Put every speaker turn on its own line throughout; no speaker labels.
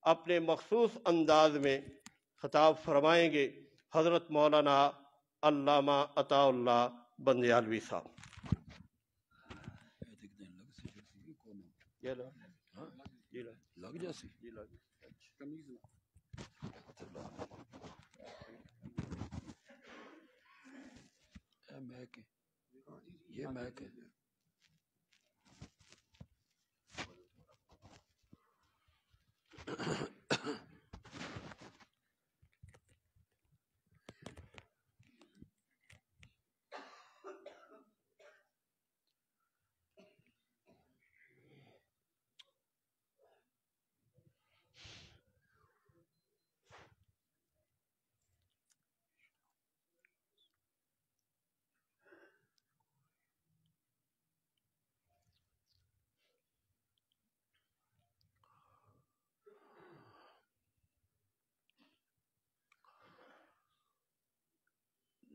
اپنے مخصوص انداز میں خطاب فرمائیں گے حضرت مولانا علامہ عطا اللہ بندیالوی صاحب۔
لگ جاسی یہ میک ہے۔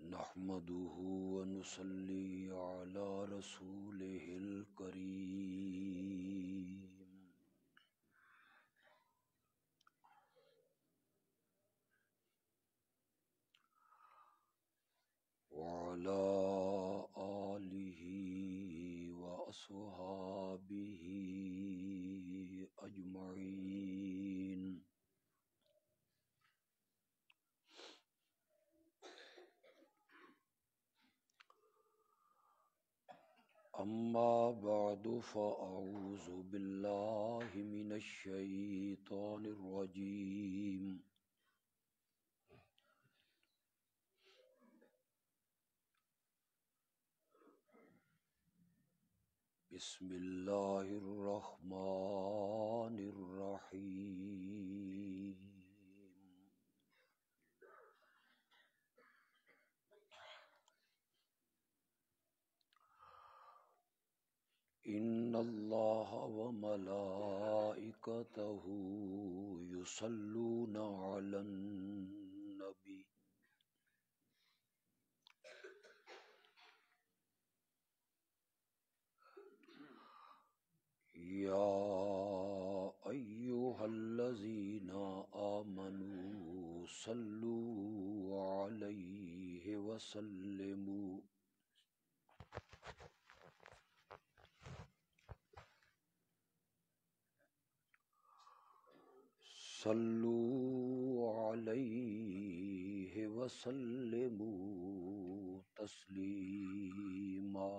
نحمده ونصلي على رسوله الكريم وعلى آله وأصحابه أجمعين۔ أما بعد فأعوذ بالله من الشيطان الرجيم۔ بسم الله الرحمن الرحيم۔ إن الله وملائكته يصلون على النبي يا أيها الذين آمنوا صلوا عليه وسلموا تسليما۔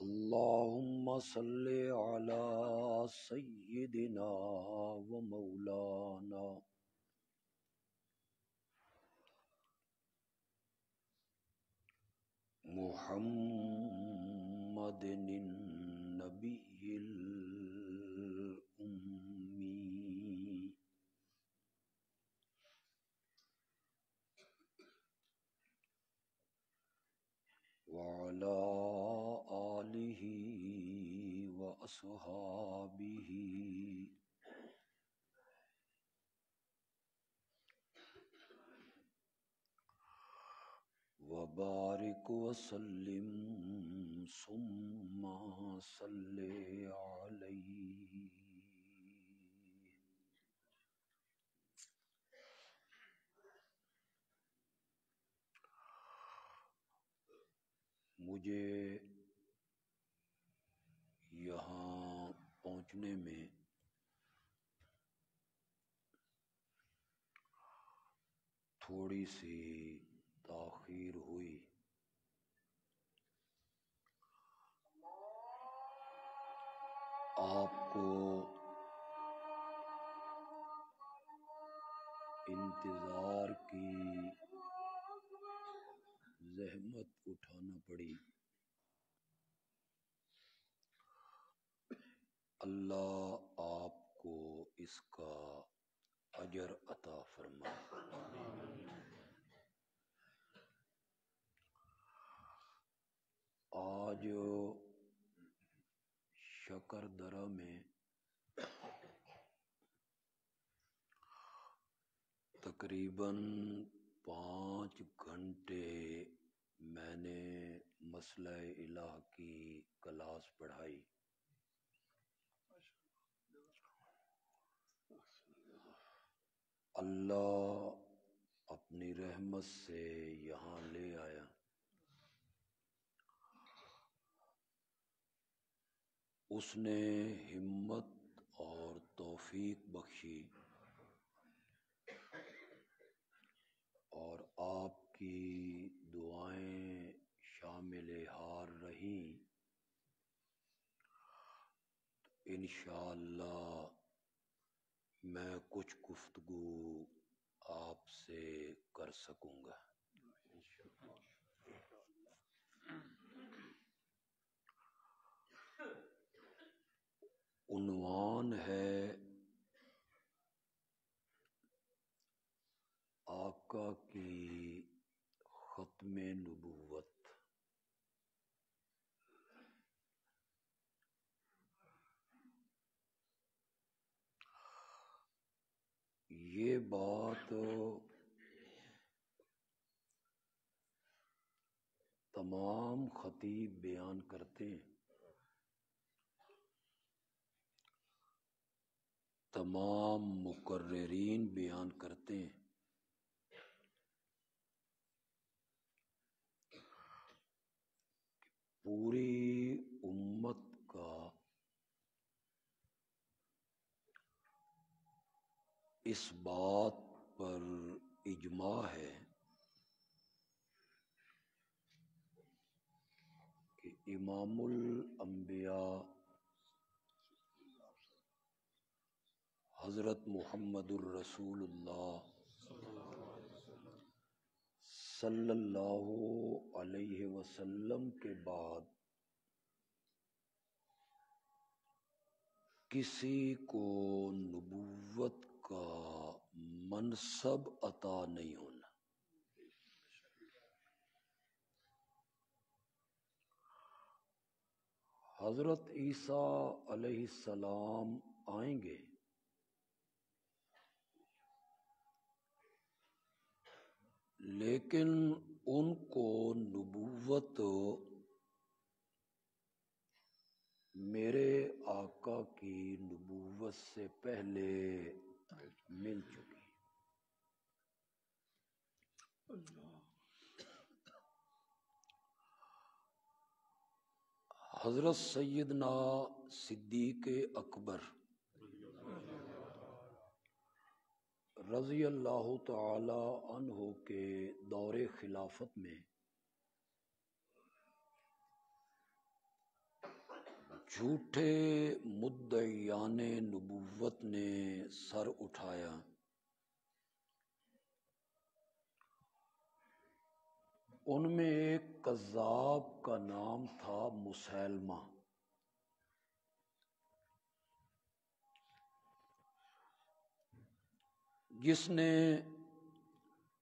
اللهم صل على سيدنا ومولانا محمد النبي الأمي وعلى آله وأصحابه وبارك وسلم ثم صل عليه۔ مجھے یہاں پہنچنے میں تھوڑی سی تاخیر ہوئی۔ آپ کو انتظار کی زحمت اٹھانا پڑی۔ اللہ آپ کو اس کا اجر عطا فرمائے۔ آج شکردرہ میں تقریباً 5 گھنٹے میں نے مسئلہ الہ کی کلاس پڑھائی. اللہ اپنی رحمت سے یہاں لے آیا. اس نے ہمت اور توفیق بخشی اور آپ کی دعائیں شامل حال رہیں. انشاءاللہ میں کچھ گفتگو آپ سے کر سکوں گا. عنوان ہے آقا کی ختم نبوت. یہ بات تمام خطیب بیان کرتے ہیں، تمام مقررین بیان کرتے ہیں. پوری امت کا اس بات پر اجماع ہے کہ امام الانبیاء حضرت محمد الرسول اللہ صلی اللہ علیہ وسلم کے بعد کسی کو نبوت کا منصب عطا نہیں ہونا. حضرت عیسیٰ علیہ السلام آئیں گے، لیکن ان کو نبوت میرے آقا کی نبوت سے پہلے مل چکی. حضرت سیدنا صدیق اکبر رضی اللہ تعالی عنہ کے دور خلافت میں جھوٹے مدعیان نبوت نے سر اٹھایا. ان میں ایک کذاب کا نام تھا مسیلمہ، جس نے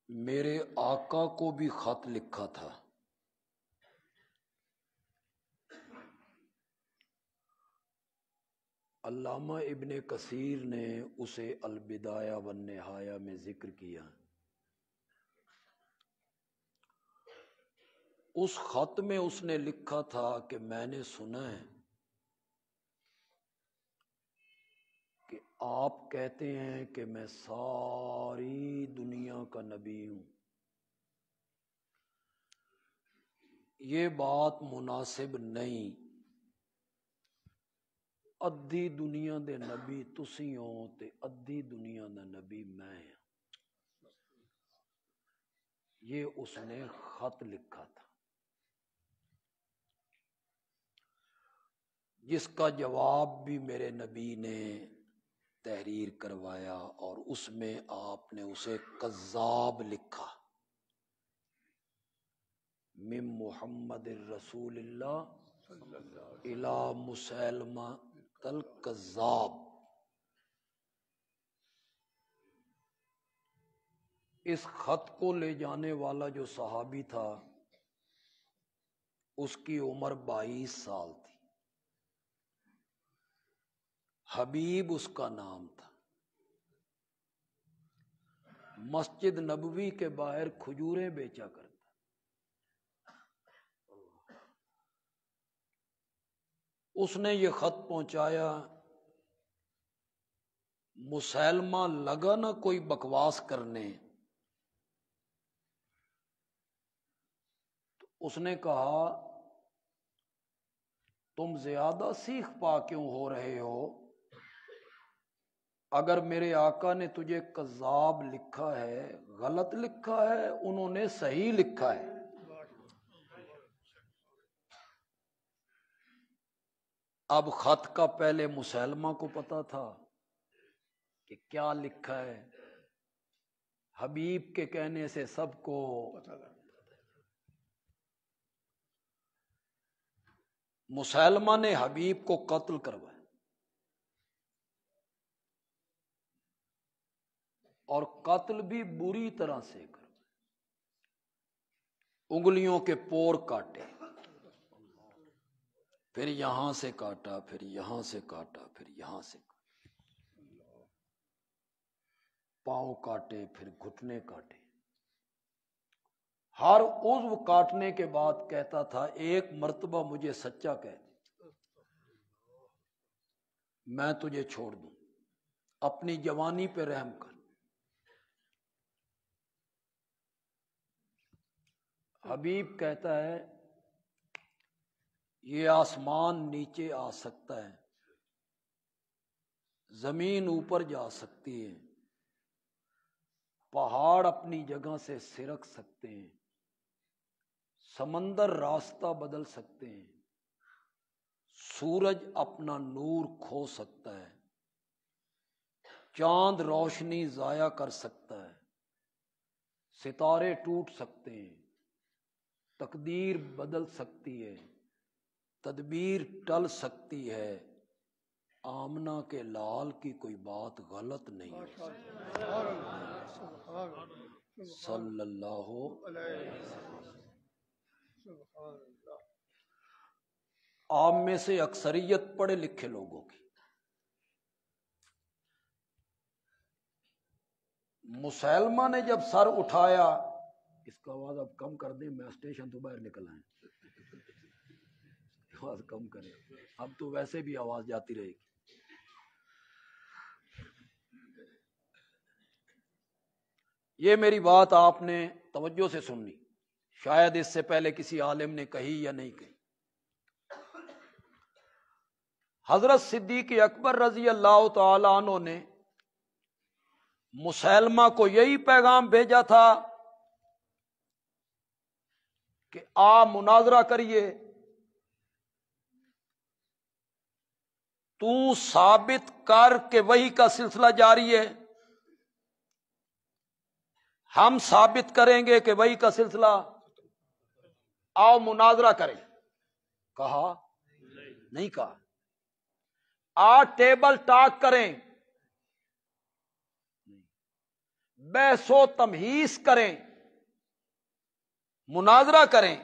میرے آقا کو بھی خط لکھا تھا. علامہ ابن کثیر نے اسے البدایہ والنہایہ میں ذکر کیا. اس خط میں اس نے لکھا تھا کہ میں نے سنا ہے کہ آپ کہتے ہیں کہ میں ساری دنیا کا نبی ہوں. یہ بات مناسب نہیں. ادھی دنیا دے نبی تسی ہو تے ادھی دنیا دا نبی میں ہوں. یہ اس نے خط لکھا تھا، جس کا جواب بھی میرے نبی نے تحریر کروایا اور اس میں آپ نے اسے کذاب لکھا. من محمد الرسول اللہ الی مسیلمہ الکذاب. اس خط کو لے جانے والا جو صحابی تھا اس کی عمر 22 سال تھی. حبیب اس کا نام تھا. مسجد نبوی کے باہر کھجوریں بیچا کرتا. اس نے یہ خط پہنچایا. مسلمہ لگا نہ کوئی بکواس کرنے، تو اس نے کہا تم زیادہ سیخ پا کیوں ہو رہے ہو؟ اگر میرے آقا نے تجھے کذاب لکھا ہے، غلط لکھا ہے، انہوں نے صحیح لکھا ہے. اب خط کا پہلے مسلمہ کو پتا تھا کہ کیا لکھا ہے، حبیب کے کہنے سے سب کو مسلمہ نے حبیب کو قتل کروایا، اور قتل بھی بری طرح سے کروایا. انگلیوں کے پور کاٹے، پھر یہاں سے کاٹا، پھر یہاں سے کاٹا، پھر یہاں سے کاٹا، پاؤں کاٹے، پھر گھٹنے کاٹے. ہر عضو کاٹنے کے بعد کہتا تھا ایک مرتبہ مجھے سچا کہہ دے، میں تجھے چھوڑ دوں، اپنی جوانی پہ رحم کر. حبیب کہتا ہے یہ آسمان نیچے آ سکتا ہے، زمین اوپر جا سکتی ہے، پہاڑ اپنی جگہ سے سرک سکتے ہیں، سمندر راستہ بدل سکتے ہیں، سورج اپنا نور کھو سکتا ہے، چاند روشنی ضائع کر سکتا ہے، ستارے ٹوٹ سکتے ہیں، تقدیر بدل سکتی ہے، تدبیر ٹل سکتی ہے، آمنہ کے لال کی کوئی بات غلط نہیں ہو سکتی. صلی اللہ علیہ وسلم. آپ میں سے اکثریت پڑھے لکھے لوگوں کی، مسلمہ نے جب سر اٹھایا، اس کا آواز اب کم کر دیں، میں اسٹیشن تو باہر نکل آئے، آواز کم کریں، اب تو ویسے بھی آواز جاتی رہے گی. یہ میری بات آپ نے توجہ سے سننی، شاید اس سے پہلے کسی عالم نے کہی یا نہیں کہی. حضرت صدیق اکبر رضی اللہ تعالی عنہ نے مسلمہ کو یہی پیغام بھیجا تھا کہ مناظرہ کریے، تو ثابت کر کہ وحی کا سلسلہ جاری ہے، ہم ثابت کریں گے کہ وحی کا سلسلہ، آؤ مناظرہ کریں. کہا نہیں کہا. ٹیبل ٹاک کریں، بحث و تمہیز کریں، مناظرہ کریں.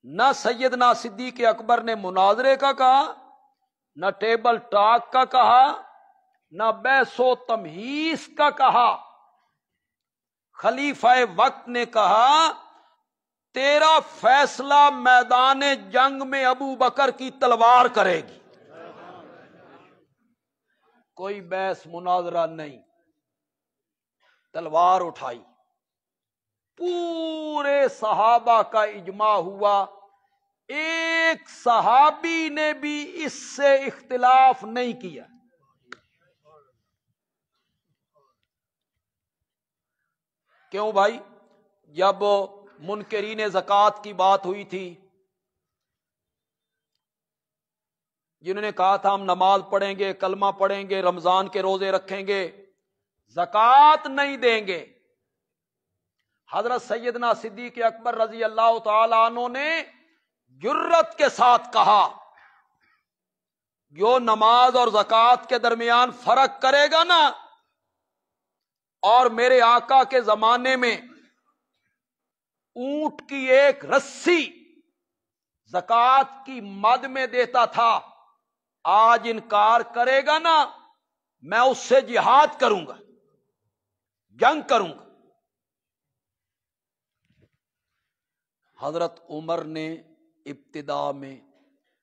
نہ سیدنا صدیق اکبر نے مناظرے کا کہا، نہ ٹیبل ٹاک کا کہا، نہ بحث و تمہیز کا کہا. خلیفہ وقت نے کہا تیرا فیصلہ میدان جنگ میں ابو بکر کی تلوار کرے گی، کوئی بحث مناظرہ نہیں. تلوار اٹھائی، پورے صحابہ کا اجماع ہوا، ایک صحابی نے بھی اس سے اختلاف نہیں کیا. کیوں بھائی؟ جب منکرین زکوٰۃ کی بات ہوئی تھی، جنہوں نے کہا تھا ہم نماز پڑھیں گے، کلمہ پڑھیں گے، رمضان کے روزے رکھیں گے، زکوٰۃ نہیں دیں گے، حضرت سیدنا صدیق اکبر رضی اللہ تعالی عنہ نے جرت کے ساتھ کہا جو نماز اور زکوٰۃ کے درمیان فرق کرے گا نا، اور میرے آقا کے زمانے میں اونٹ کی ایک رسی زکوٰۃ کی مد میں دیتا تھا، آج انکار کرے گا نا، میں اس سے جہاد کروں گا. جنگ کروں گا۔ حضرت عمر نے ابتدا میں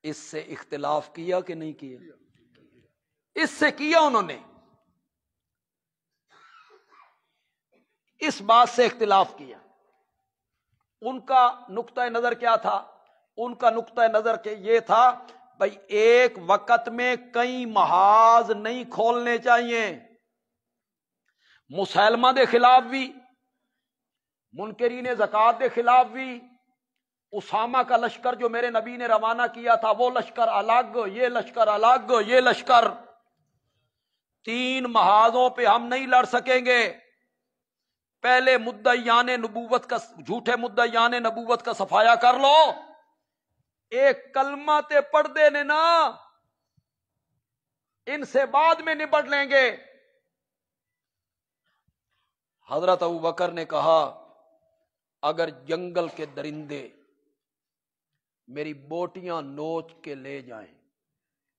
اس سے اختلاف کیا کہ نہیں کیا؟ اس سے کیا، انہوں نے اس بات سے اختلاف کیا۔ ان کا نقطہ نظر کیا تھا؟ ان کا نقطہ نظر کہ یہ تھا بھائی ایک وقت میں کئی محاذ نہیں کھولنے چاہیے، مسلمہ دے خلاف بھی، منکرین زکات دے خلاف بھی، اسامہ کا لشکر جو میرے نبی نے روانہ کیا تھا وہ لشکر الگ، یہ لشکر الگ، یہ لشکر، تین محاذوں پہ ہم نہیں لڑ سکیں گے۔ پہلے مدعیان نبوت کا، جھوٹے مدعیان نبوت کا صفایا کر لو، ایک کلمہ تے پڑھ دے نے نا، ان سے بعد میں نپٹ لیں گے۔ حضرت ابوبکر نے کہا اگر جنگل کے درندے میری بوٹیاں نوچ کے لے جائیں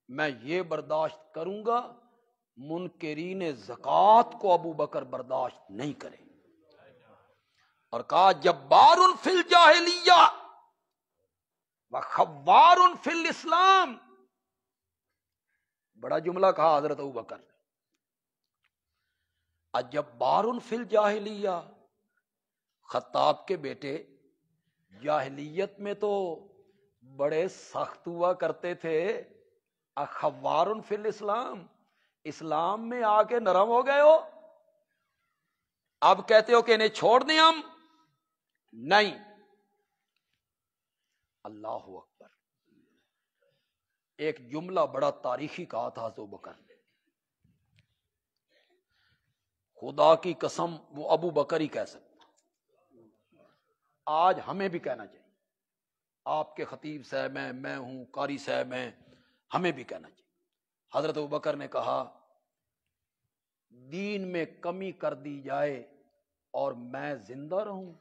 میں یہ برداشت کروں گا، منکرین زکات کو ابوبکر برداشت نہیں کرے۔ اور کہا جبار فی الجاہلیہ وخوار فی الاسلام، بڑا جملہ کہا حضرت ابوبکر نے، اجبار فی الجاہلیہ، خطاب کے بیٹے جاہلیت میں تو بڑے سخت ہوا کرتے تھے، اخوار فی الاسلام، اسلام میں آ کے نرم ہو گئے ہو، اب کہتے ہو کہ انہیں چھوڑ دیں ہم؟ نہیں۔ اللہ اکبر، ایک جملہ بڑا تاریخی کہا تھا حضرت ابوبکر نے، خدا کی قسم وہ ابو بکر ہی کہہ سکتا، آج ہمیں بھی کہنا چاہیے، آپ کے خطیب صاحب ہیں، میں ہوں، قاری صاحب ہیں، ہمیں بھی کہنا چاہیے۔ حضرت ابوبکر نے کہا دین میں کمی کر دی جائے اور میں زندہ رہوں،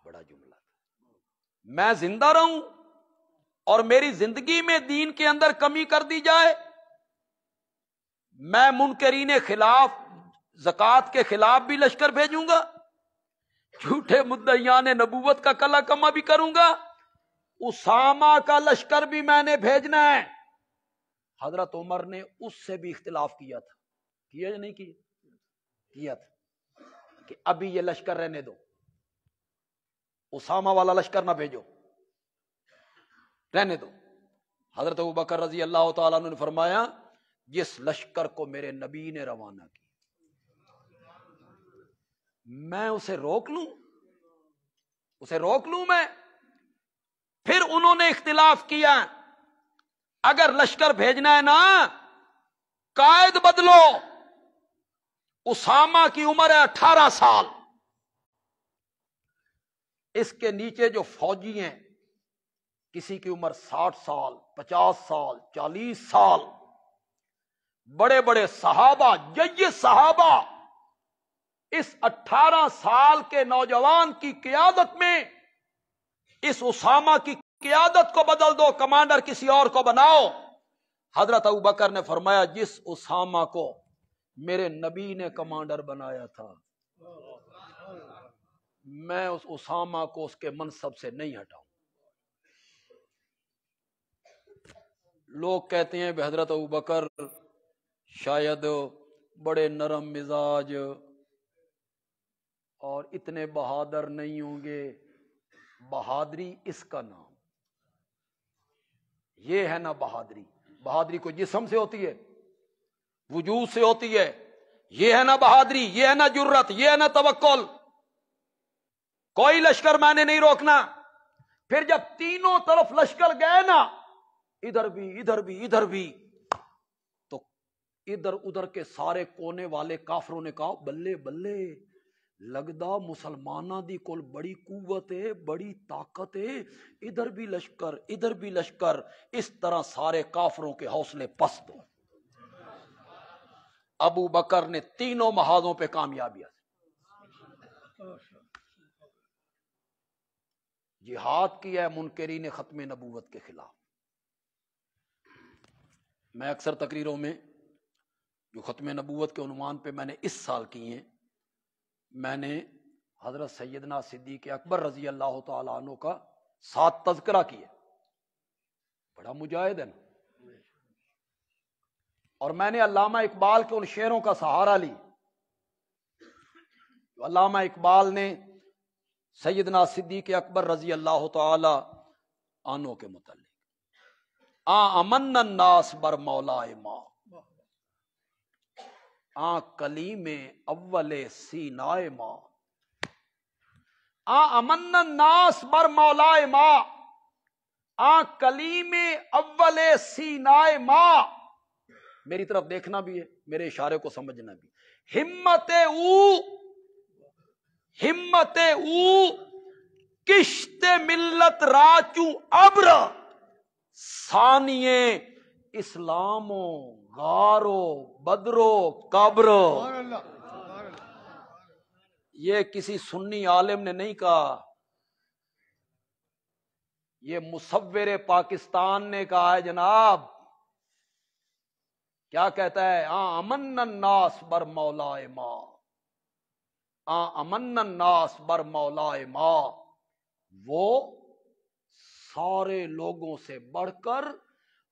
بڑا جملہ تھا، میں زندہ رہوں اور میری زندگی میں دین کے اندر کمی کر دی جائے، میں منکرین خلاف، زکات کے خلاف بھی لشکر بھیجوں گا، جھوٹے مدعیان نبوت کا کلا کما بھی کروں گا، اسامہ کا لشکر بھی میں نے بھیجنا ہے۔ حضرت عمر نے اس سے بھی اختلاف کیا تھا، کیا یا نہیں کیا؟ کیا تھا کہ ابھی یہ لشکر رہنے دو، اسامہ والا لشکر نہ بھیجو، رہنے دو۔ حضرت ابوبکر رضی اللہ تعالیٰ عنہ نے فرمایا جس لشکر کو میرے نبی نے روانہ کیا میں اسے روک لوں، اسے روک لوں میں؟ پھر انہوں نے اختلاف کیا، اگر لشکر بھیجنا ہے نا قائد بدلو، اسامہ کی عمر ہے 18 سال، اس کے نیچے جو فوجی ہیں کسی کی عمر 60 سال، 50 سال، 40 سال، بڑے بڑے صحابہ، جی صحابہ، اس 18 سال کے نوجوان کی قیادت میں اس اسامہ کی قیادت کو بدل دو، کمانڈر کسی اور کو بناؤ۔ حضرت ابوبکر نے فرمایا جس اسامہ کو میرے نبی نے کمانڈر بنایا تھا میں اس اسامہ کو اس کے منصب سے نہیں ہٹاؤں۔ لوگ کہتے ہیں حضرت ابوبکر شاید بڑے نرم مزاج اور اتنے بہادر نہیں ہوں گے، بہادری اس کا نام یہ ہے نا، بہادری، بہادری کو جسم سے ہوتی ہے، وجود سے ہوتی ہے، یہ ہے نا بہادری، یہ ہے نا جرت، یہ ہے نا توکل۔ کوئی لشکر میں نے نہیں روکنا۔ پھر جب تینوں طرف لشکر گئے نا، ادھر بھی ادھر بھی ادھر بھی، تو ادھر ادھر کے سارے کونے والے کافروں نے کہا بلے بلے، لگدا مسلمانہ دی کول بڑی قوت ہے، بڑی طاقت ہے، ادھر بھی لشکر ادھر بھی لشکر، اس طرح سارے کافروں کے حوصلے پست ہو۔ ابو بکر نے تینوں محاذوں پہ کامیابی حاصل، جہاد کیا ہے منکرین ختم نبوت کے خلاف۔ میں اکثر تقریروں میں جو ختم نبوت کے عنوان پہ میں نے اس سال کی ہیں، میں نے حضرت سیدنا صدیق اکبر رضی اللہ تعالیٰ عنہ کا 7 تذکرہ کیا. بڑا مجاہد ہے نا. اور میں نے علامہ اقبال کے ان شعروں کا سہارا لی. علامہ اقبال نے سیدنا صدیق اکبر رضی اللہ تعالی عنہ کے متعلق امن الناس بر مولائے ما کلیم اول سینائے ما امن الناس بر مولائے ما کلیم اول سینائے ما. میری طرف دیکھنا بھی ہے، میرے اشارے کو سمجھنا بھی. ہمت او کشت ملت راچوں ابر ثانیے اسلامو غارو بدرو قبر. یہ کسی سنی عالم نے نہیں کہا، یہ مصور پاکستان نے کہا ہے جناب. کیا کہتا ہے؟ امن الناس بر مولائے ما امن الناس بر مولائے ما. وہ سارے لوگوں سے بڑھ کر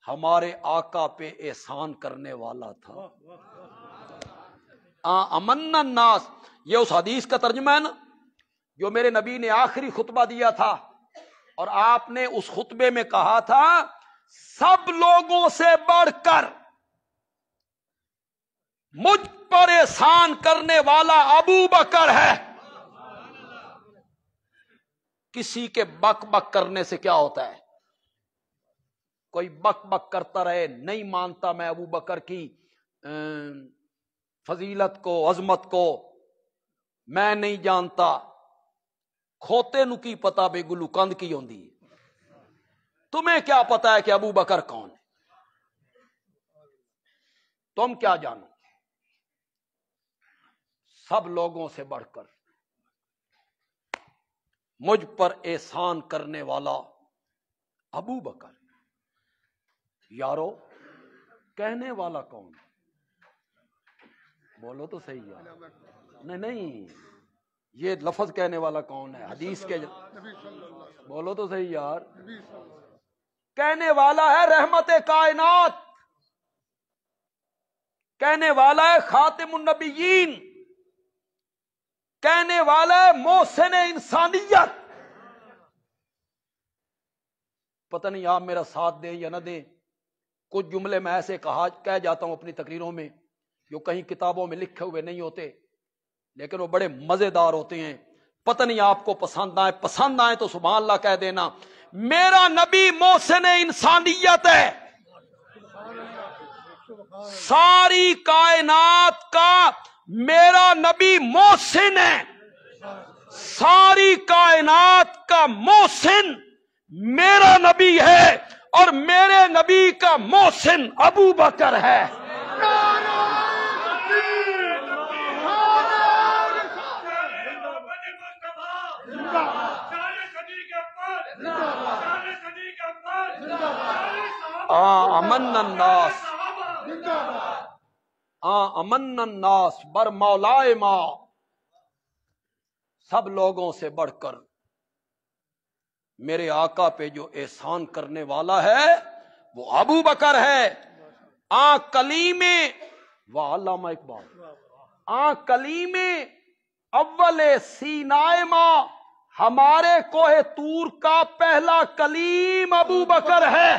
ہمارے آقا پہ احسان کرنے والا تھا. امن الناس، یہ اس حدیث کا ترجمہ ہے نا جو میرے نبی نے آخری خطبہ دیا تھا، اور آپ نے اس خطبے میں کہا تھا سب لوگوں سے بڑھ کر مجھ پر احسان کرنے والا ابو بکر ہے. کسی کے بک بک کرنے سے کیا ہوتا ہے؟ کوئی بک بک کرتا رہے، نہیں مانتا میں ابو بکر کی فضیلت کو، عظمت کو میں نہیں جانتا. کھوتے نو کی پتا بے گلو کند کی ہوندی ہے. تمہیں کیا پتا ہے کہ ابو بکر کون ہے؟ تم کیا جانو؟ سب لوگوں سے بڑھ کر مجھ پر احسان کرنے والا ابو بکر. یارو کہنے والا کون ہے؟ بولو تو صحیح یار. نہیں، یہ لفظ کہنے والا کون ہے؟ حدیث کے بولو تو صحیح یار. کہنے والا ہے رحمت کائنات، کہنے والا ہے خاتم النبیین، کہنے والا ہے محسن انسانیت. پتہ نہیں آپ میرا ساتھ دیں یا نہ دیں، کچھ جملے میں ایسے کہہ جاتا ہوں اپنی تقریروں میں جو کہیں کتابوں میں لکھے ہوئے نہیں ہوتے، لیکن وہ بڑے مزیدار ہوتے ہیں. پتہ نہیں آپ کو پسند آئے تو سبحان اللہ کہہ دینا. میرا نبی محسن انسانیت ہے. ساری کائنات کا میرا نبی محسن ہے. ساری کائنات کا محسن میرا نبی ہے، اور میرے نبی کا محسن ابو بکر ہے. امن الناس امن الناس بر مولائے ما. سب لوگوں سے بڑھ کر میرے آقا پہ جو احسان کرنے والا ہے وہ ابو بکر ہے. کلیم و علامہ اقبال کلیم اول سینائے ما. ہمارے کوہ طور کا پہلا کلیم ابو بکر ہے.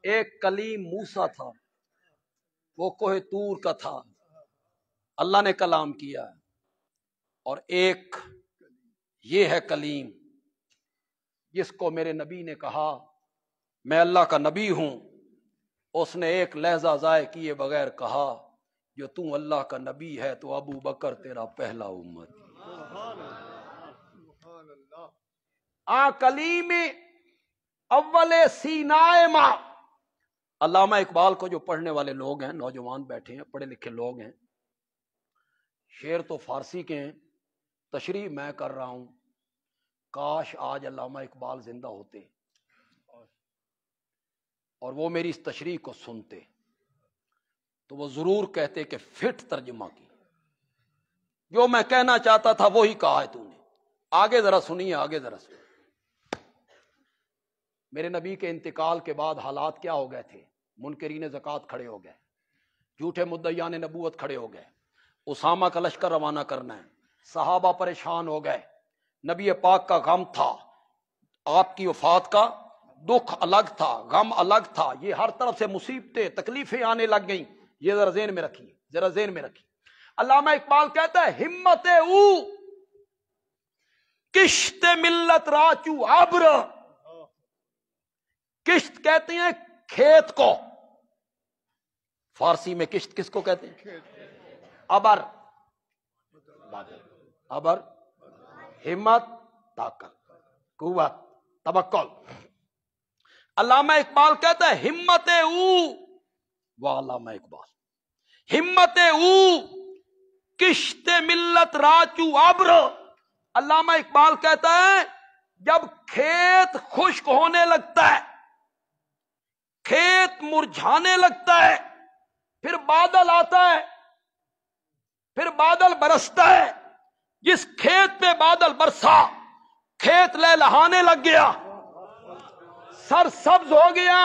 ایک کلیم موسیٰ تھا، وہ کوہ طور کا تھا، اللہ نے کلام کیا. اور ایک یہ ہے کلیم جس کو میرے نبی نے کہا میں اللہ کا نبی ہوں. اس نے ایک لہجہ ضائع کیے بغیر کہا جو تم اللہ کا نبی ہے تو ابو بکر تیرا پہلا امت. کلیم اول سینائے ما. علامہ اقبال کو جو پڑھنے والے لوگ ہیں، نوجوان بیٹھے ہیں، پڑھے لکھے لوگ ہیں، شعر تو فارسی کے ہیں، تشریح میں کر رہا ہوں. کاش آج علامہ اقبال زندہ ہوتے اور وہ میری اس تشریح کو سنتے. تو وہ ضرور کہتے کہ فٹ ترجمہ کی، جو میں کہنا چاہتا تھا وہی کہا ہے تو نے۔ آگے ذرا سنیے، آگے ذرا سنیے۔ میرے نبی کے انتقال کے بعد حالات کیا ہو گئے تھے؟ منکرین زکوٰۃ کھڑے ہو گئے، جھوٹے مدعیان نبوت کھڑے ہو گئے، اسامہ کا لشکر روانہ کرنا ہے، صحابہ پریشان ہو گئے، نبی پاک کا غم تھا، آپ کی وفات کا دکھ الگ تھا، غم الگ تھا، یہ ہر طرف سے مصیبتیں تکلیفیں آنے لگ گئیں۔ یہ ذرا ذہن میں رکھیے، ذرا ذہن میں رکھیے۔ علامہ اقبال کہتا ہے ہمت او کشت ملت راچو ابر، کشت کہتے ہیں کھیت کو، فارسی میں کشت کس کو کہتے ہیں؟ ابر، ابر ہمت، طاقت، قوت، توکل۔ علامہ اقبال کہتا ہے ہمت او، وہ علامہ اقبال، ہمت او کشت ملت راچو ابر۔ علامہ اقبال کہتا ہے جب کھیت خشک ہونے لگتا ہے، کھیت مرجھانے لگتا ہے، پھر بادل آتا ہے، پھر بادل برستا ہے، جس کھیت پہ بادل برسا کھیت لہلہانے لگ گیا، سر سبز ہو گیا۔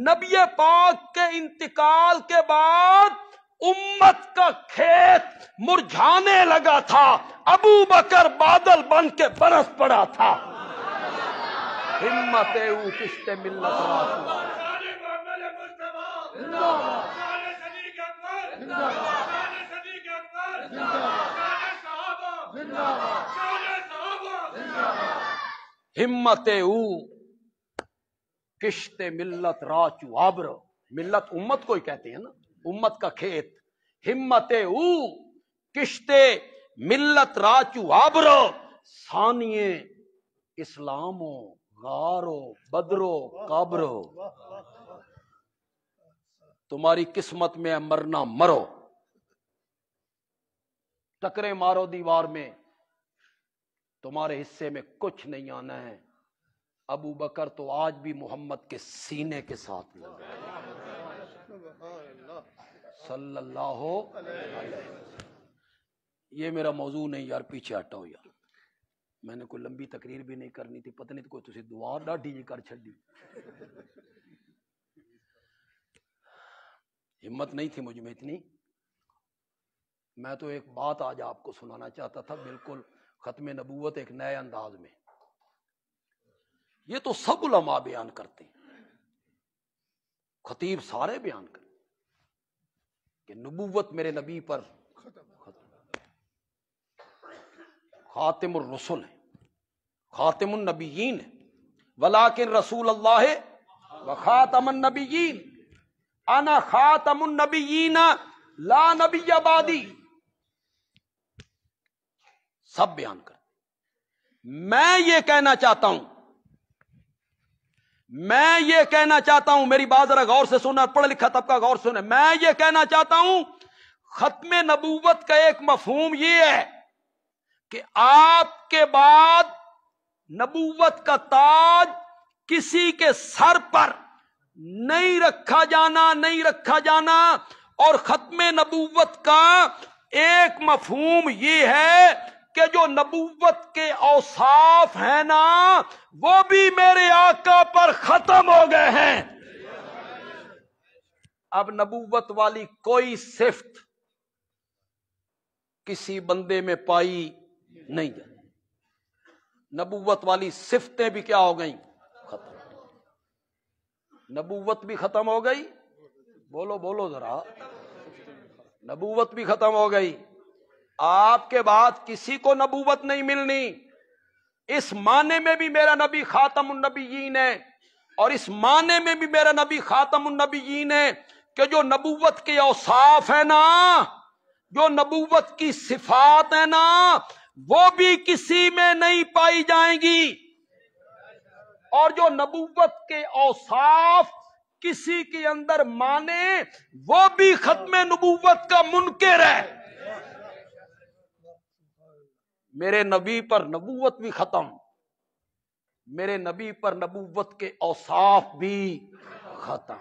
نبی پاک کے انتقال کے بعد امت کا کھیت مرجھانے لگا تھا، ابو بکر بادل بن کے برس پڑا تھا۔ ہمت او کشت ملت راچو، ہمت او کشت ملت راچو ابر، ملت امت کو ہی کہتے ہیں نا، امت کا کھیت۔ ہمت او کشت ملت راچو ابر، ثانیے اسلامو غارو بدرو قبرو، تمہاری قسمت میں مرنا مرو، ٹکرے مارو دیوار میں، تمہارے حصے میں کچھ نہیں آنا ہے۔ ابو بکر تو آج بھی محمد کے سینے کے ساتھ لگا صلی اللہ علیہ وسلم۔ یہ میرا موضوع نہیں یار، پیچھے ہٹاؤ یار، میں نے کوئی لمبی تقریر بھی نہیں کرنی تھی، پتہ نہیں کوئی تسی دعا ڈاڈی جی کر چھڈی، ہمت نہیں تھی مجھ میں اتنی۔ میں تو ایک بات آج آپ کو سنانا چاہتا تھا، بالکل ختم نبوت ایک نئے انداز میں۔ یہ تو سب علماء بیان کرتے ہیں، خطیب سارے بیان کرتے کہ نبوت میرے نبی پر ختم، خاتم الرسل ہے، خاتم النبیین ہے، ولیکن رسول اللہ و خاتم النبیین، انا خاتم النبیین لا نبی بعدی، سب بیان کرتے۔ میں یہ کہنا چاہتا ہوں، میں یہ کہنا چاہتا ہوں، میری بات ذرا غور سے سننا، پڑھا لکھا طبقہ غور سے سننا، میں یہ کہنا چاہتا ہوں ختم نبوت کا ایک مفہوم یہ ہے کہ آپ کے بعد نبوت کا تاج کسی کے سر پر نہیں رکھا جانا، نہیں رکھا جانا۔ اور ختم نبوت کا ایک مفہوم یہ ہے کہ جو نبوت کے اوصاف ہیں نا وہ بھی میرے آقا پر ختم ہو گئے ہیں۔ اب نبوت والی کوئی صفت کسی بندے میں پائی نہیں جاتی، نبوت والی صفتیں بھی کیا ہو گئیں؟ ختم۔ نبوت بھی ختم ہو گئی، بولو بولو ذرا، نبوت بھی ختم ہو گئی۔ آپ کے بعد کسی کو نبوت نہیں ملنی، اس معنی میں بھی میرا نبی خاتم النبیین ہے، اور اس معنی میں بھی میرا نبی خاتم النبیین ہے کہ جو نبوت کے اوصاف ہیں نا، جو نبوت کی صفات ہیں نا، وہ بھی کسی میں نہیں پائی جائیں گی، اور جو نبوت کے اوصاف کسی کے اندر مانے وہ بھی ختم نبوت کا منکر ہے۔ میرے نبی پر نبوت بھی ختم، میرے نبی پر نبوت کے اوصاف بھی ختم۔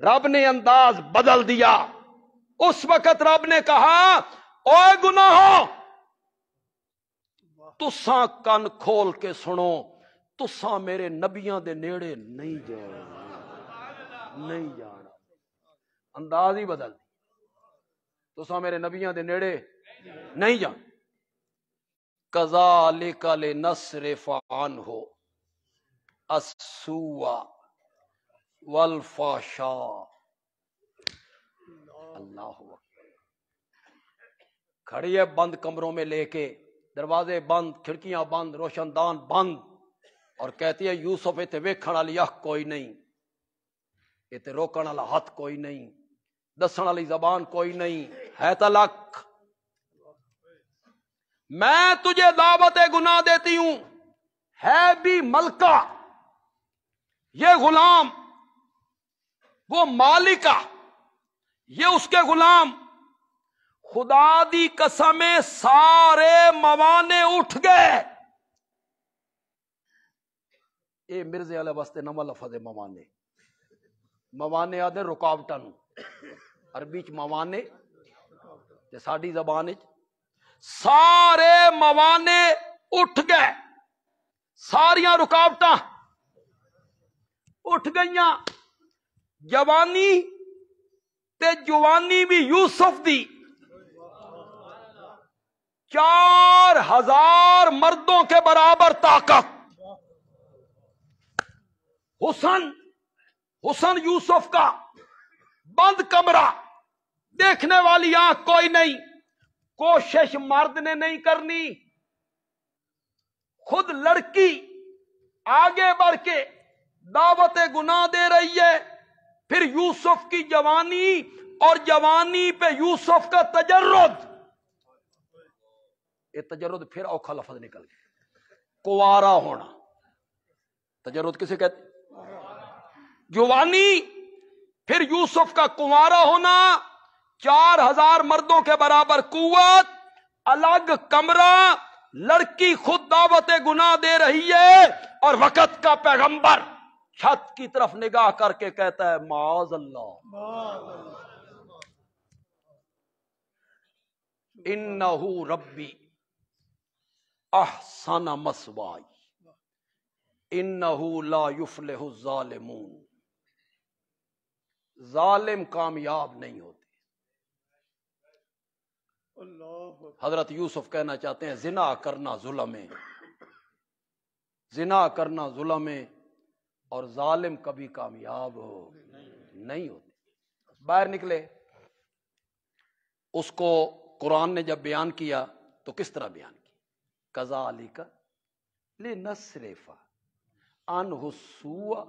رب نے انداز بدل دیا. اس وقت رب نے کہا اوے گناہو تساں کن کھول کے سنو, تساں میرے نبیاں دے نیڑے نہیں جانا, نہیں جانا. انداز ہی بدل دی, تساں میرے نبیاں دے نیڑے نہیں جانا. کذالک لنصرف عنہ السوء والفحشاء. اللہ اکبر. کھڑی ہے بند کمروں میں لے کے, دروازے بند, کھڑکیاں بند, روشن دان بند, اور کہتی ہے یوسف اتنے ویکھن والی اکھ کوئی نہیں, اتنے روکن والا ہاتھ کوئی نہیں, دسن والی زبان کوئی نہیں, ہے تلک. میں تجھے دعوت گناہ دیتی ہوں, ہے بھی ملکہ, یہ غلام, وہ مالکہ, یہ اس کے غلام. خدا دی قسمیں سارے موانے اٹھ گئے. اے مرزے والے واسطے نواں لفظ ہے موانے. موانے آدھے رکاوٹاں نوں, عربی چ موانے تے ساڈی زبان وچ سارے موانے اٹھ گئے, ساریاں رکاوٹاں اٹھ گئیاں. جوانی تے جوانی بھی یوسف دی 4000 مردوں کے برابر طاقت. حسن یوسف کا, بند کمرہ, دیکھنے والی آنکھ کوئی نہیں. کوشش مرد نے نہیں کرنی, خود لڑکی آگے بڑھ کے دعوت گناہ دے رہی ہے. پھر یوسف کی جوانی اور جوانی پہ یوسف کا تجرد. یہ تجرد پھر اوکھا لفظ نکل گیا, کوارا ہونا. تجرد کسے کہتے؟ جوانی, پھر یوسف کا کنوارا ہونا, 4000 مردوں کے برابر قوت, الگ کمرہ, لڑکی خود دعوت گناہ دے رہی ہے, اور وقت کا پیغمبر چھت کی طرف نگاہ کر کے کہتا ہے معاذ اللہ, انہو ربی احسن مثوائی انہو لا یفلح الظالمون. ظالم کامیاب نہیں ہوتے. حضرت یوسف کہنا چاہتے ہیں زنا کرنا ظلم ہے, زنا کرنا ظلم ہے, اور ظالم کبھی کامیاب نہیں ہوتے. باہر نکلے. اس کو قرآن نے جب بیان کیا تو کس طرح بیان کیا؟ کذالک لنصرف عنہ السوء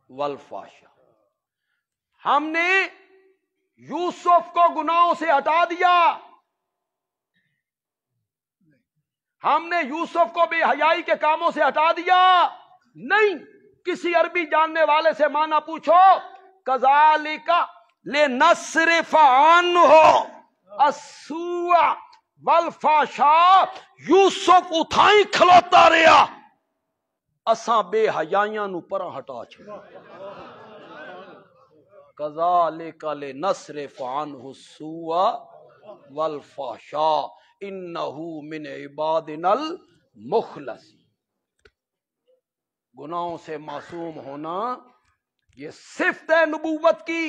والفحشاء. ہم نے یوسف کو گناہوں سے ہٹا دیا, ہم نے یوسف کو بے حیائی کے کاموں سے ہٹا دیا. نہیں, کسی عربی جاننے والے سے معنی پوچھو, کذالک لنصرف عنہ السوء والفحشاء. یوسف اتھائی کھلوتا رہا, اساں بے حیائیاں نو پرا ہٹا چھڑا. کذالک لنصرف عنہ السوء والفحشاء انہ من عبادنا المخلصین. گناہوں سے معصوم ہونا یہ صفت ہے نبوت کی.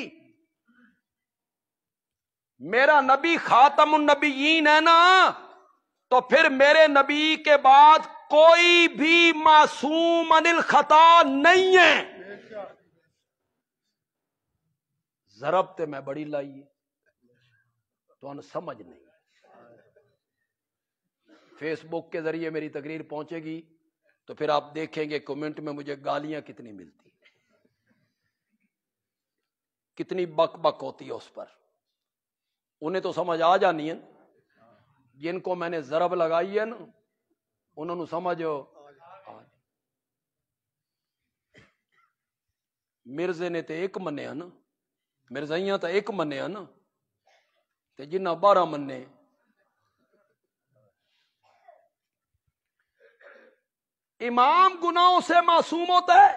میرا نبی خاتم النبیین ہے نا, تو پھر میرے نبی کے بعد کوئی بھی معصوم عن الخطا نہیں ہے. ضرب تے میں بڑی لائی تو ان سمجھ نہیں. فیس بک کے ذریعے میری تقریر پہنچے گی تو پھر آپ دیکھیں گے کمنٹ میں مجھے گالیاں کتنی ملتی, کتنی بک بک ہوتی ہے اس پر. انہیں تو سمجھ آ جانی ہے, جن کو میں نے ضرب لگائی ہے نا انہوں نے سمجھ. مرزے نے تے ایک منیا نا, مرزائیاں تو ایک منیا نا, تے جنہ 12 منے. امام گناہوں سے معصوم ہوتا ہے؟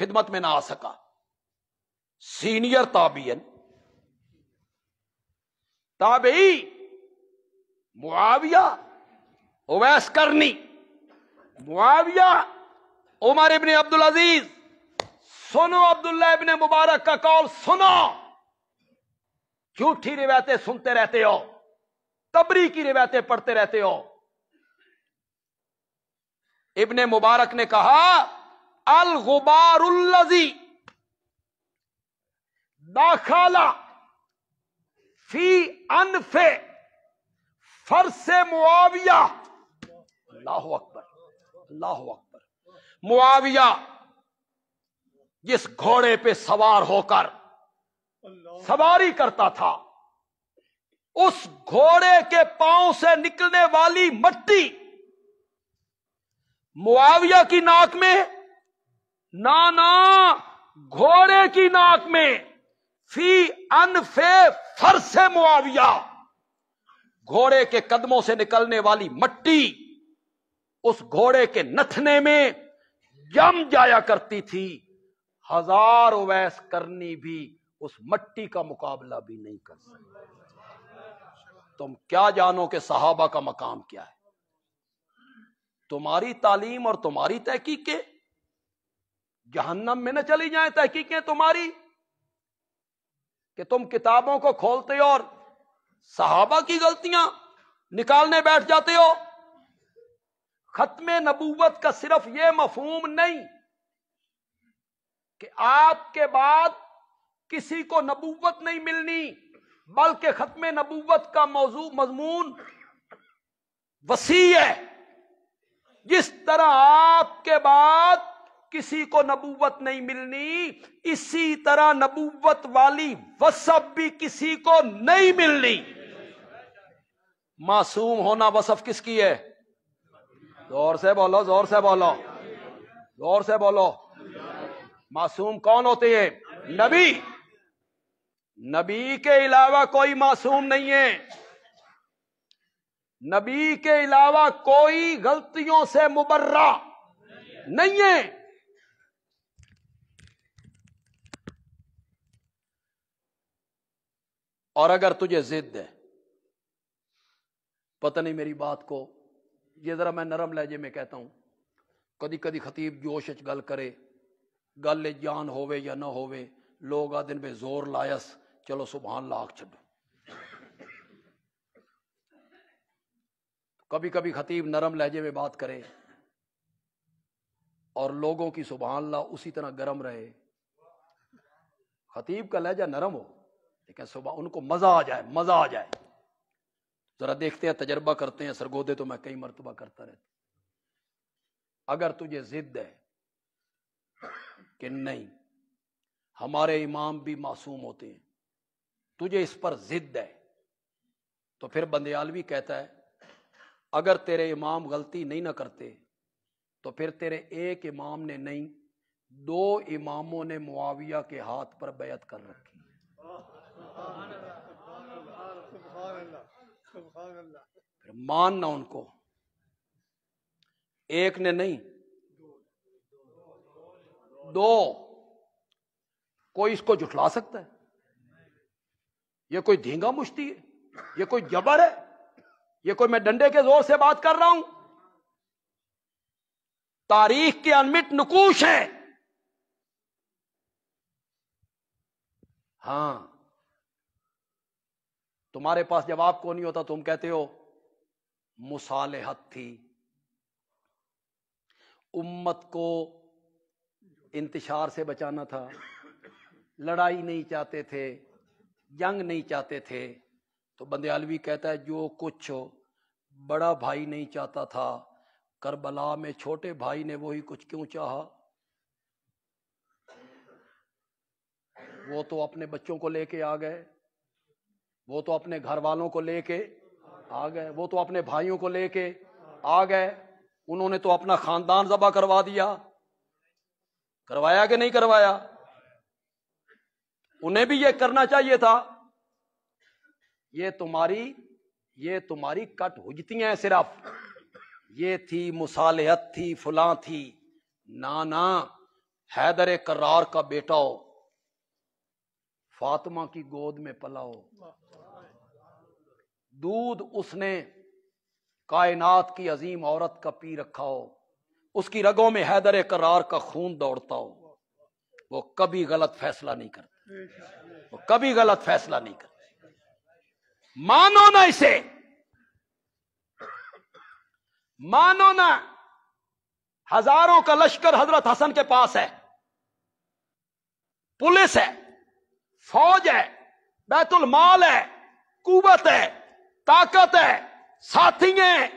خدمت میں نہ آ سکا. سینئر تابعین تابعی معاویہ اویس کرنی، معاویہ عمر ابن عبدالعزیز. سنو عبداللہ ابن مبارک کا قول سنو. جھوٹی روایتیں سنتے رہتے ہو، تبری کی روایتیں پڑھتے رہتے ہو. ابن مبارک نے کہا الغبار الذی دخل فی انف فرس معاویہ. اللہ اکبر، اللہ اکبر. معاویہ جس گھوڑے پہ سوار ہو کر سواری کرتا تھا، اس گھوڑے کے پاؤں سے نکلنے والی مٹی معاویہ کی ناک میں، نانا گھوڑے کی ناک میں، فی انف فرس معاویہ، گھوڑے کے قدموں سے نکلنے والی مٹی اس گھوڑے کے نتھنے میں جم جایا کرتی تھی. 1000 اویس کرنی بھی اس مٹی کا مقابلہ بھی نہیں کر سکتے. تم کیا جانو کہ صحابہ کا مقام کیا ہے؟ تمہاری تعلیم اور تمہاری تحقیقیں جہنم میں نہ چلی جائیں. تحقیقیں تمہاری کہ تم کتابوں کو کھولتے ہو اور صحابہ کی غلطیاں نکالنے بیٹھ جاتے ہو. ختم نبوت کا صرف یہ مفہوم نہیں کہ آپ کے بعد کسی کو نبوت نہیں ملنی، بلکہ ختم نبوت کا موضوع مضمون وسیع ہے. جس طرح آپ کے بعد کسی کو نبوت نہیں ملنی، اسی طرح نبوت والی وصف بھی کسی کو نہیں ملنی. معصوم ہونا وصف کس کی ہے؟ زور سے بولو، زور سے بولو، زور سے بولو. معصوم کون ہوتے ہیں؟ نبی. نبی کے علاوہ کوئی معصوم نہیں ہے. نبی کے علاوہ کوئی غلطیوں سے مبرہ نہیں ہے. اور اگر تجھے ضد ہے، پتہ نہیں میری بات کو، یہ ذرا میں نرم لہجے میں کہتا ہوں، کدی کدی خطیب جوش گل کرے، گل جان ہووے یا نہ ہووے، لوگ آ دن پہ زور لائس، چلو سبحان اللہ آکھ چھڈو. کبھی کبھی خطیب نرم لہجے میں بات کرے اور لوگوں کی سبحان اللہ اسی طرح گرم رہے. خطیب کا لہجہ نرم ہو لیکن صبح ان کو مزہ آ جائے، مزہ آ جائے. ذرا دیکھتے ہیں، تجربہ کرتے ہیں. سرگودے تو میں کئی مرتبہ کرتا رہتا. اگر تجھے ضد ہے کہ نہیں ہمارے امام بھی معصوم ہوتے ہیں، تجھے اس پر ضد ہے، تو پھر بندیالوی کہتا ہے اگر تیرے امام غلطی نہیں نہ کرتے تو پھر تیرے ایک امام نے نہیں، 2 اماموں نے معاویہ کے ہاتھ پر بیعت کر رکھی. پھر ماننا ان کو، ایک نے نہیں 2. کوئی اس کو جھٹلا سکتا ہے؟ یہ کوئی دھینگا مشتی ہے؟ یہ کوئی جبر ہے؟ یہ کوئی میں ڈنڈے کے زور سے بات کر رہا ہوں؟ تاریخ کے انمٹ نقوش ہیں. ہاں، تمہارے پاس جواب کو نہیں ہوتا، تم کہتے ہو مصالحت تھی، امت کو انتشار سے بچانا تھا، لڑائی نہیں چاہتے تھے، جنگ نہیں چاہتے تھے. تو بندیالوی کہتا ہے جو کچھ بڑا بھائی نہیں چاہتا تھا، کربلا میں چھوٹے بھائی نے وہی کچھ کیوں چاہا؟ وہ تو اپنے بچوں کو لے کے آ گئے، وہ تو اپنے گھر والوں کو لے کے آ گئے، وہ تو اپنے بھائیوں کو لے کے آ گئے. انہوں نے تو اپنا خاندان ذبح کروا دیا. کروایا کہ نہیں کروایا؟ انہیں بھی یہ کرنا چاہیے تھا. یہ تمہاری کٹ حجتیاں ہیں صرف. یہ تھی مصالحت تھی، فلاں تھی. نانا، حیدر کرار کا بیٹا ہو، فاطمہ کی گود میں پلا ہو، دودھ اس نے کائنات کی عظیم عورت کا پی رکھا ہو، اس کی رگوں میں حیدر کرار کا خون دوڑتا ہو، وہ کبھی غلط فیصلہ نہیں کرتا، وہ کبھی غلط فیصلہ نہیں کرتا۔ مانو نا اسے، مانو نا، ہزاروں کا لشکر حضرت حسن کے پاس ہے، پولیس ہے، فوج ہے، بیت المال ہے، قوت ہے، طاقت ہے، ساتھی ہیں،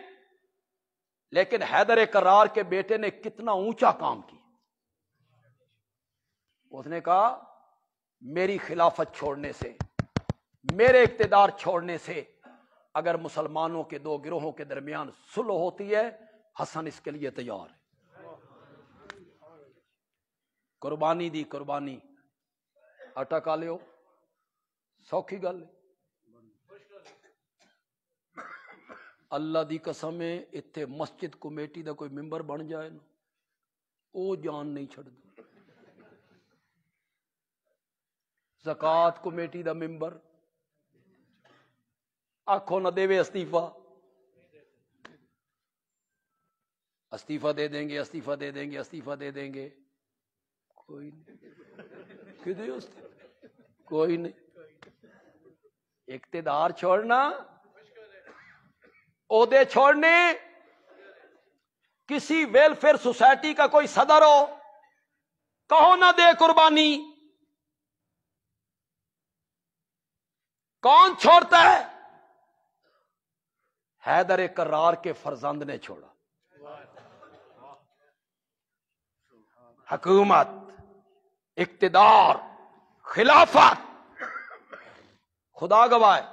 لیکن حیدر کرار کے بیٹے نے کتنا اونچا کام کیا۔ اس نے کہا میری خلافت چھوڑنے سے، میرے اقتدار چھوڑنے سے اگر مسلمانوں کے دو گروہوں کے درمیان صلح ہوتی ہے، حسن اس کے لیے تیار ہے۔ قربانی دی، قربانی آٹا کھا لیو، سوکھی گل ہے۔ اللہ دی قسم ہے، اتنے مسجد کمیٹی دا کوئی ممبر بن جائے نا، او جان نہیں چھڑ دی۔ زکات کمیٹی دا ممبر آنکھوں نہ دے استعفیٰ، استعفیٰ دے دیں گے، استعفیٰ دے دیں گے، استعفیٰ دے دیں گے، کوئی نہیں، کدے کوئی نہیں۔ اقتدار چھوڑنا، عہدے چھوڑنے، کسی ویلفیئر سوسائٹی کا کوئی صدر ہو، کہو نہ دے قربانی، کون چھوڑتا ہے؟ حیدر کرار کے فرزند نے چھوڑا۔ حکومت، اقتدار، خلافت، خدا گواہ ہے،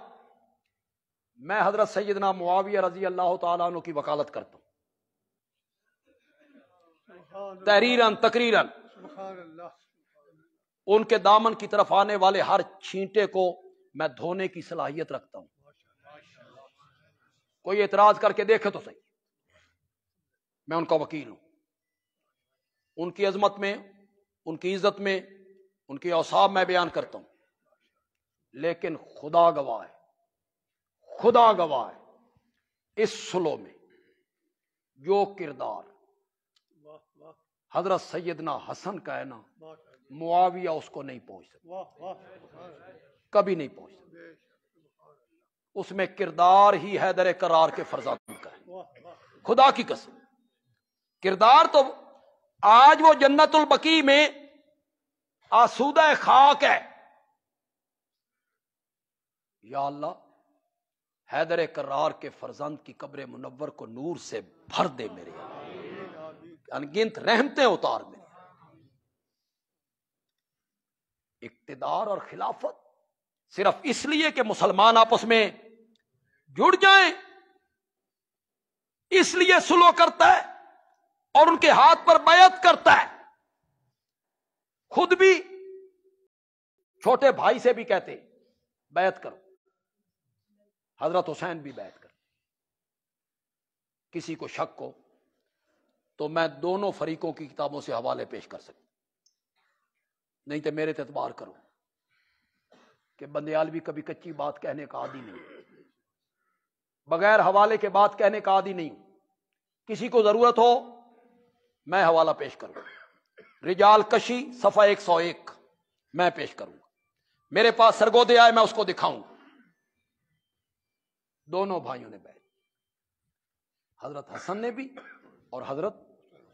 میں حضرت سیدنا معاویہ رضی اللہ تعالیٰ عنہ کی وکالت کرتا ہوں، تحریراً تقریراً ان کے دامن کی طرف آنے والے ہر چھینٹے کو میں دھونے کی صلاحیت رکھتا ہوں۔ کوئی اعتراض کر کے دیکھے تو صحیح، میں ان کا وکیل ہوں۔ ان کی عظمت میں، ان کی عزت میں، ان کی اوصاف میں بیان کرتا ہوں، لیکن خدا گواہ ہے، خدا گواہ ہے، اس صلح میں جو کردار حضرت سیدنا حسن کا ہے نا، معاویہ اس کو نہیں پہنچ سکتا، کبھی نہیں پہنچ سکتا۔ اس میں کردار ہی حیدر کرار کے فرزند کا ہے، خدا کی قسم۔ کردار تو آج وہ جنت البقیع میں آسودہ خاک ہے۔ یا اللہ، حیدر کرار کے فرزند کی قبر منور کو نور سے بھر دے میرے، انگنت رحمتیں اتار دے۔ اقتدار اور خلافت صرف اس لیے کہ مسلمان آپس میں جڑ جائیں، اس لیے صلح کرتا ہے اور ان کے ہاتھ پر بیعت کرتا ہے۔ خود بھی چھوٹے بھائی سے بھی کہتے بیعت کرو، حضرت حسین بھی بیعت کر۔ کسی کو شک ہو تو میں دونوں فریقوں کی کتابوں سے حوالے پیش کر سکتا، نہیں تو میرے اعتبار کرو کہ بندیالوی کبھی کچی بات کہنے کا عادی نہیں، بغیر حوالے کے بات کہنے کا عادی نہیں۔ کسی کو ضرورت ہو میں حوالہ پیش کروں، رجال کشی صفحہ 101 میں پیش کروں گا، میرے پاس سرگودے آئے میں اس کو دکھاؤں۔ دونوں بھائیوں نے بیعت، حضرت حسن نے بھی اور حضرت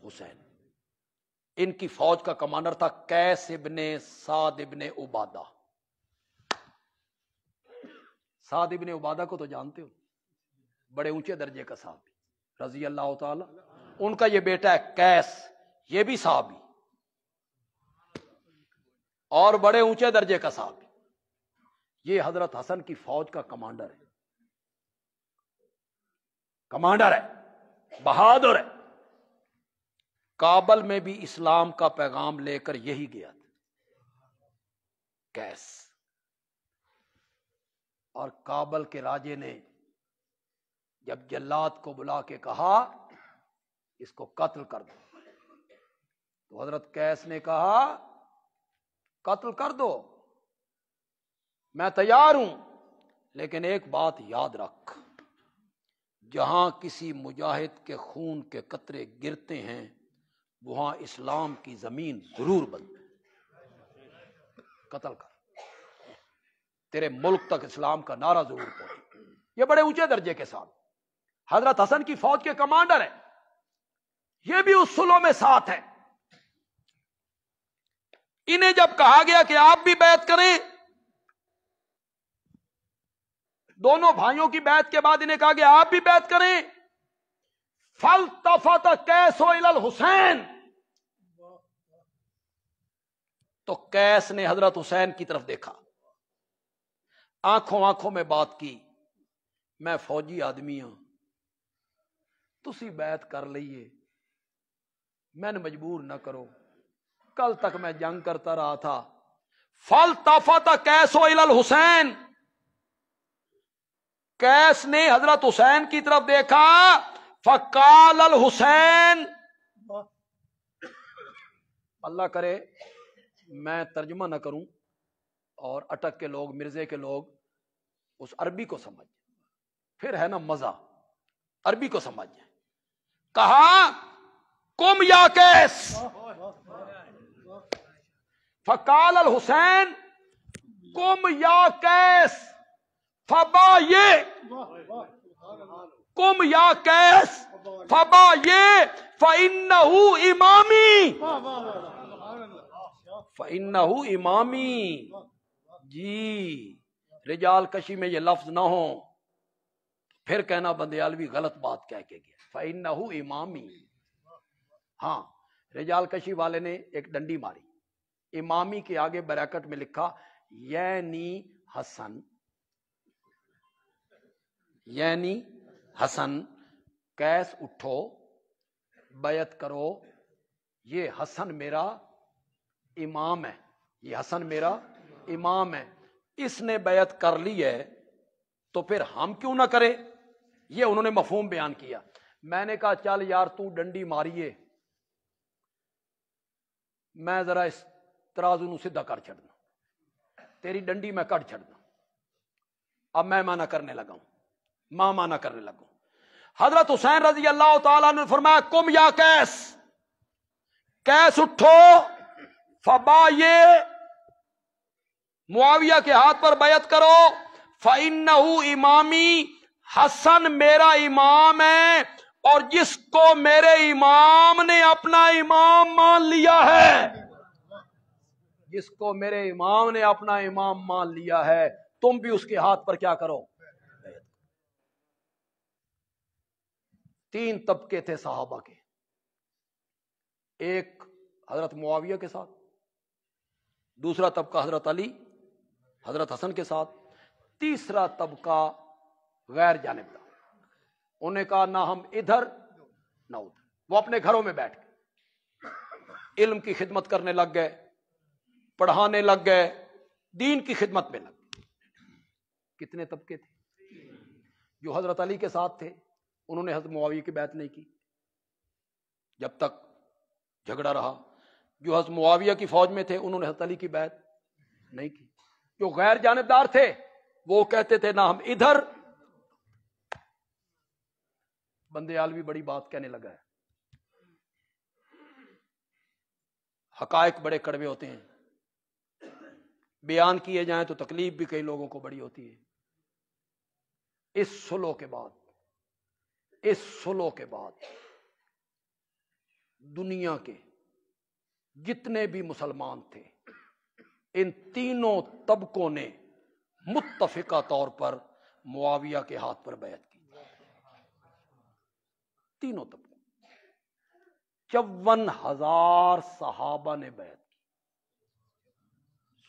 حسین۔ ان کی فوج کا کمانڈر تھا قیس ابن سعد ابن عبادہ۔ سعد ابن عبادہ کو تو جانتے ہو، بڑے اونچے درجے کا صحابی رضی اللہ تعالی۔ ان کا یہ بیٹا ہے قیس، یہ بھی صحابی اور بڑے اونچے درجے کا صحابی۔ یہ حضرت حسن کی فوج کا کمانڈر ہے، کمانڈر ہے، بہادر ہے۔ کابل میں بھی اسلام کا پیغام لے کر یہی گیا تھا قیس، اور کابل کے راجے نے جب جلاد کو بلا کے کہا اس کو قتل کر دو، تو حضرت قیس نے کہا قتل کر دو، میں تیار ہوں، لیکن ایک بات یاد رکھ، جہاں کسی مجاہد کے خون کے قطرے گرتے ہیں وہاں اسلام کی زمین ضرور بنتی، قتل کر، تیرے ملک تک اسلام کا نعرہ ضرور پہنچے۔ یہ بڑے اونچے درجے کے ساتھ حضرت حسن کی فوج کے کمانڈر ہیں، یہ بھی اس صلح میں ساتھ ہیں۔ انہیں جب کہا گیا کہ آپ بھی بیعت کریں، دونوں بھائیوں کی بیعت کے بعد انہیں کہا گیا آپ بھی بیعت کریں، فالتفت قیس الی الحسین، تو قیس نے حضرت حسین کی طرف دیکھا، آنکھوں میں بات کی، میں فوجی آدمی ہوں، تسی بیعت کر لئیے، میں نے مجبور نہ کرو، کل تک میں جنگ کرتا رہا تھا۔ فالتفت قیس الی الحسین، قیس نے حضرت حسین کی طرف دیکھا، فقال الحسین، اللہ کرے میں ترجمہ نہ کروں اور اٹک کے لوگ، مرزے کے لوگ اس عربی کو سمجھ، پھر ہے نا مزہ، عربی کو سمجھ جائیں۔ کہا قم یا قیس، فقال الحسین قم یا قیس فبایع، قم یا قیس فبایع فإنہ امامی، فإنہ امامی۔ جی رجال کشی میں یہ لفظ نہ ہو، پھر کہنا بندیالوی غلط بات کہہ کے گیا، فإنہ امامی۔ ہاں رجال کشی والے نے ایک ڈنڈی ماری، امامی کے آگے بریکٹ میں لکھا یعنی حسن، یعنی حسن، قیس اٹھو بیعت کرو، یہ حسن میرا امام ہے، یہ حسن میرا امام ہے، اس نے بیعت کر لی ہے تو پھر ہم کیوں نہ کریں، یہ انہوں نے مفہوم بیان کیا۔ میں نے کہا چل یار تو ڈنڈی ماریے، میں ذرا اس ترازو نو سیدھا کر چھڑنا، تیری ڈنڈی میں کٹ چھڑنا، اب میں مانا کرنے لگا ہوں، مانا کرنے لگا ہوں۔ حضرت حسین رضی اللہ تعالیٰ نے فرمایا قم یا قیس، قیس اٹھو، فبایع، معاویہ کے ہاتھ پر بیعت کرو، فإنہ امامی، حسن میرا امام ہے، اور جس کو میرے امام نے اپنا امام مان لیا ہے، جس کو میرے امام نے اپنا امام مان لیا ہے، تم بھی اس کے ہاتھ پر کیا کرو۔ تین طبقے تھے صحابہ کے، ایک حضرت معاویہ کے ساتھ، دوسرا طبقہ حضرت علی حضرت حسن کے ساتھ، تیسرا طبقہ غیر جانبدار، انہیں کہا نہ ہم ادھر نہ ادھر، وہ اپنے گھروں میں بیٹھ گئے، علم کی خدمت کرنے لگ گئے، پڑھانے لگ گئے، دین کی خدمت میں لگ گئے۔ کتنے طبقے تھے؟ جو حضرت علی کے ساتھ تھے انہوں نے حضرت معاویہ کی بیعت نہیں کی جب تک جھگڑا رہا، جو حضرت معاویہ کی فوج میں تھے انہوں نے حضرت علی کی بیعت نہیں کی، جو غیر جانبدار تھے وہ کہتے تھے نہ ہم ادھر۔ بندے عالوی بڑی بات کہنے لگا ہے، حقائق بڑے کڑوے ہوتے ہیں، بیان کیے جائیں تو تکلیف بھی کئی لوگوں کو بڑی ہوتی ہے۔ اس صلح کے بعد، اس صلح کے بعد دنیا کے جتنے بھی مسلمان تھے ان تینوں طبقوں نے متفقہ طور پر معاویہ کے ہاتھ پر بیعت کی، تینوں طبقوں، 54,000 صحابہ نے بیعت کی۔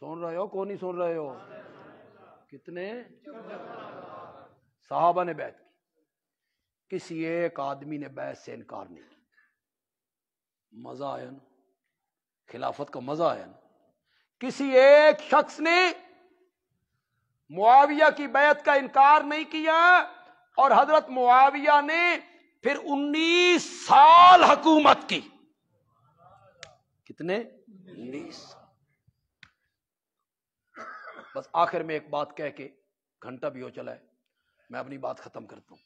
سن رہے ہو کون نہیں سن رہے ہو؟ کتنے صحابہ نے بیعت کی؟ کسی ایک آدمی نے بیعت سے انکار نہیں کیا۔ مزہ آیا نا، خلافت کا مزہ آیا نا۔ کسی ایک شخص نے معاویہ کی بیعت کا انکار نہیں کیا، اور حضرت معاویہ نے پھر 19 سال حکومت کی۔ کتنے؟ 19 سال۔ بس آخر میں ایک بات کہہ کے، گھنٹہ بھی ہو چلا ہے، میں اپنی بات ختم کرتا ہوں۔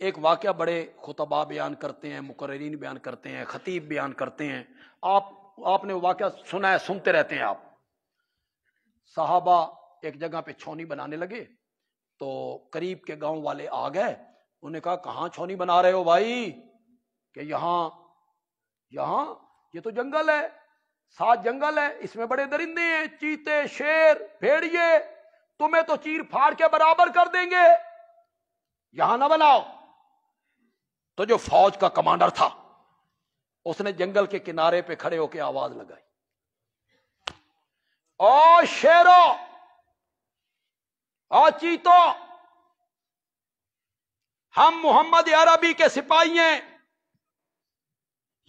ایک واقعہ بڑے خطباء بیان کرتے ہیں، مقررین بیان کرتے ہیں، خطیب بیان کرتے ہیں، آپ نے واقعہ سنا ہے، سنتے رہتے ہیں آپ۔ صحابہ ایک جگہ پہ چھونی بنانے لگے تو قریب کے گاؤں والے آ گئے، انہوں نے کہا کہاں چھونی بنا رہے ہو بھائی؟ کہ یہاں یہ تو جنگل ہے، ساتھ جنگل ہے، اس میں بڑے درندے ہیں، چیتے، شیر، بھیڑیے، تمہیں تو چیر پھاڑ کے برابر کر دیں گے، یہاں نہ بناؤ۔ تو جو فوج کا کمانڈر تھا اس نے جنگل کے کنارے پہ کھڑے ہو کے آواز لگائی، او شیرو، او چیتو، ہم محمد عربی کے سپاہی ہیں،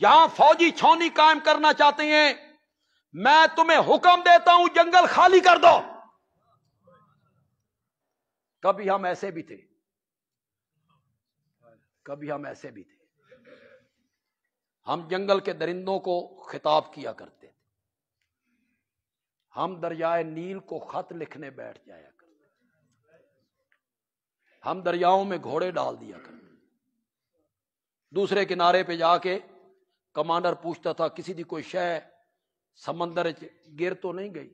یہاں فوجی چھونی قائم کرنا چاہتے ہیں، میں تمہیں حکم دیتا ہوں جنگل خالی کر دو۔ کبھی ہم ایسے بھی تھے، ہم جنگل کے درندوں کو خطاب کیا کرتے تھے، ہم دریائے نیل کو خط لکھنے بیٹھ جایا کرتے تھے، ہم دریاؤں میں گھوڑے ڈال دیا کرتے، دوسرے کنارے پہ جا کے کمانڈر پوچھتا تھا کسی دی کوئی شے سمندر گر تو نہیں گئی؟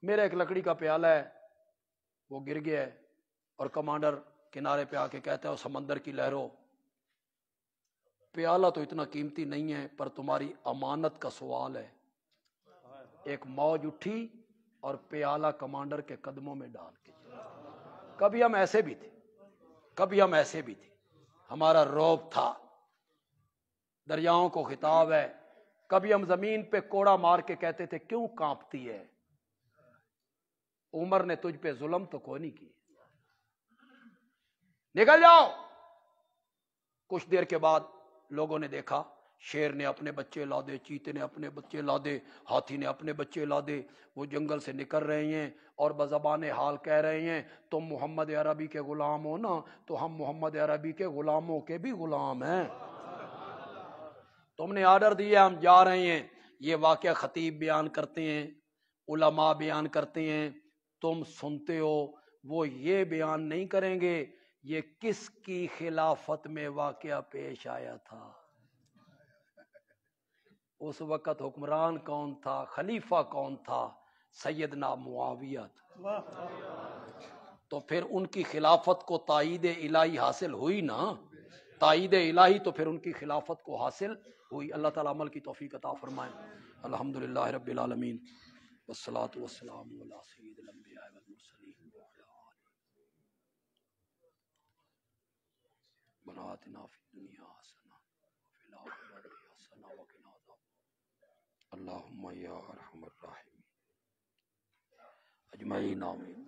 میرا ایک لکڑی کا پیالہ ہے وہ گر گیا ہے، اور کمانڈر کنارے پہ آ کے کہتا ہے وہ سمندر کی لہروں، پیالہ تو اتنا قیمتی نہیں ہے پر تمہاری امانت کا سوال ہے۔ ایک موج اٹھی اور پیالہ کمانڈر کے قدموں میں ڈال کے چلا۔ کبھی ہم ایسے بھی تھے، ہمارا روب تھا، دریاؤں کو خطاب ہے۔ کبھی ہم زمین پہ کوڑا مار کے کہتے تھے کیوں کانپتی ہے؟ عمر نے تجھ پہ ظلم تو کوئی نہیں کی، نکل جاؤ۔ کچھ دیر کے بعد لوگوں نے دیکھا شیر نے اپنے بچے لا دے، چیتے نے اپنے بچے لا دے، ہاتھی نے اپنے بچے لا دے، وہ جنگل سے نکل رہے ہیں اور بزبان حال کہہ رہے ہیں تم محمد عربی کے غلام ہو نا، تو ہم محمد عربی کے غلاموں کے بھی غلام ہیں، تم نے آرڈر دیا ہم جا رہے ہیں۔ یہ واقعہ خطیب بیان کرتے ہیں، علماء بیان کرتے ہیں، تم سنتے ہو، وہ یہ بیان نہیں کریں گے یہ کس کی خلافت میں واقعہ پیش آیا تھا، اس وقت حکمران کون تھا، خلیفہ کون تھا؟ سیدنا معاویہ تھا۔ تو پھر ان کی خلافت کو تائید الہی حاصل ہوئی نا، تائید الہی تو پھر ان کی خلافت کو حاصل ہوئی۔ اللہ تعالیٰ عمل کی توفیق عطا فرمائے۔ الحمدللہ رب العالمین، والصلاة والسلام علی سید الانبیاء والمرسلین، ربنا آتنا فی الدنیا حسنہ وفی الآخرۃ حسنہ وقنا عذاب النار، اللہم یا ارحم الراحمین اجمعین، آمین۔